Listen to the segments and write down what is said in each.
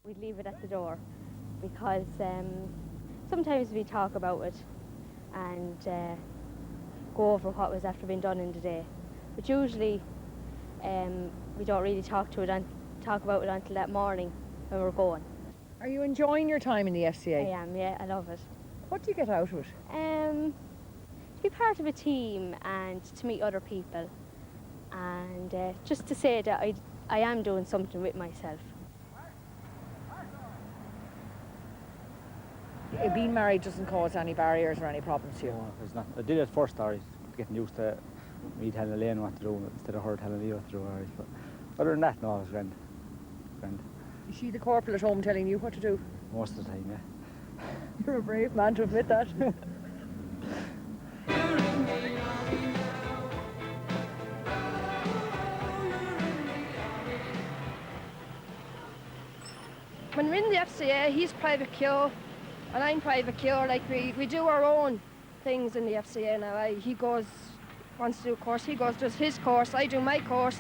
We'd leave it at the door because sometimes we talk about it and go over what was after being done in the day. But usually we don't really talk about it until that morning when we're going. Are you enjoying your time in the I FCA? am, yeah, I love it. What do you get out of it? To be part of a team and to meet other people and just to say that I am doing something with myself. Being married doesn't cause any barriers or any problems to you? No, there's not. I did it first, getting used to me telling Elaine what to do instead of her telling me what to do. But other than that, no, it's grand. Is she the corporal at home telling you what to do? Most of the time, yeah. You're a brave man to admit that. When we're in the FCA, he's private queue and I'm private queue. Like we do our own things in the FCA now. He wants to do a course, he does his course, I do my course.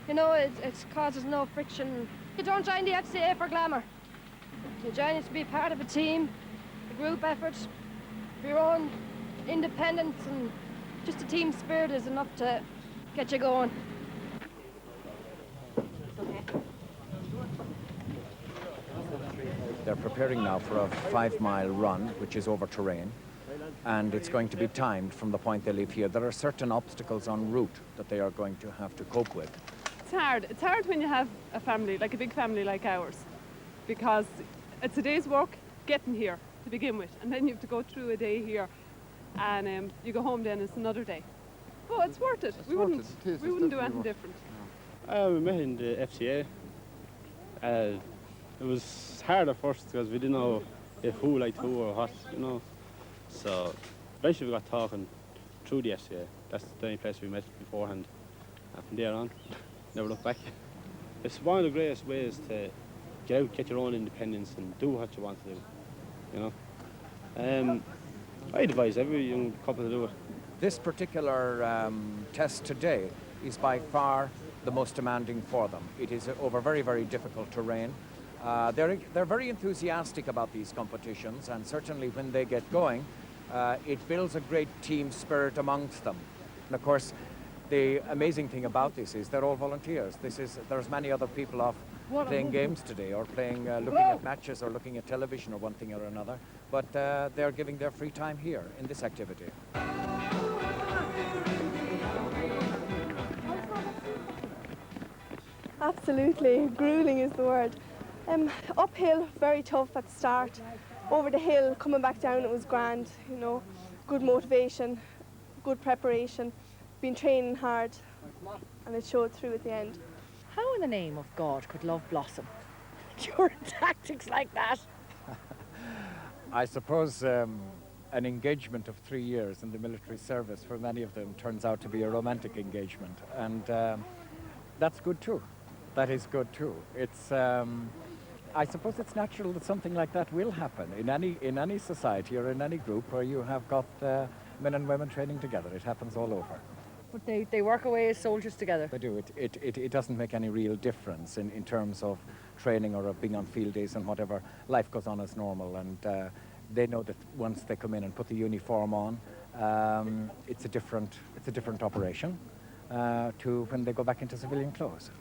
You know, it causes no friction. You don't join the FCA for glamour. You join it to be part of a team, a group effort, for your own independence, and just a team spirit is enough to get you going. They're preparing now for a 5-mile run, which is over terrain, and it's going to be timed from the point they leave here. There are certain obstacles en route that they are going to have to cope with. It's hard. It's hard when you have a family, like a big family like ours, because it's a day's work getting here to begin with, and then you have to go through a day here, and you go home then, it's another day. Oh, it's worth it. We wouldn't do anything different. We met in the FCA. It was hard at first because we didn't know if who liked who or what, you know. So eventually we got talking through the FCA. That's the only place we met beforehand. And from there on, never looked back. It's one of the greatest ways to get out, get your own independence and do what you want to do, you know. I advise every young couple to do it. This particular test today is by far the most demanding for them. It is over very, very difficult terrain. They're very enthusiastic about these competitions, and certainly when they get going, it builds a great team spirit amongst them. And of course, the amazing thing about this is they're all volunteers. There's many other people off playing games today, or looking at matches, or looking at television, or one thing or another. But they're giving their free time here in this activity. Absolutely, grueling is the word. Uphill, very tough at the start. Over the hill, coming back down, it was grand, you know. Good motivation, good preparation. Been training hard, and it showed through at the end. How in the name of God could love blossom during tactics like that? I suppose an engagement of 3 years in the military service for many of them turns out to be a romantic engagement, and that's good too. That is good too. It's I suppose it's natural that something like that will happen in any society or in any group where you have got men and women training together. It happens all over. But they work away as soldiers together. They do. It doesn't make any real difference in terms of training or of being on field days and whatever. Life goes on as normal, and they know that once they come in and put the uniform on, it's a different operation to when they go back into civilian clothes.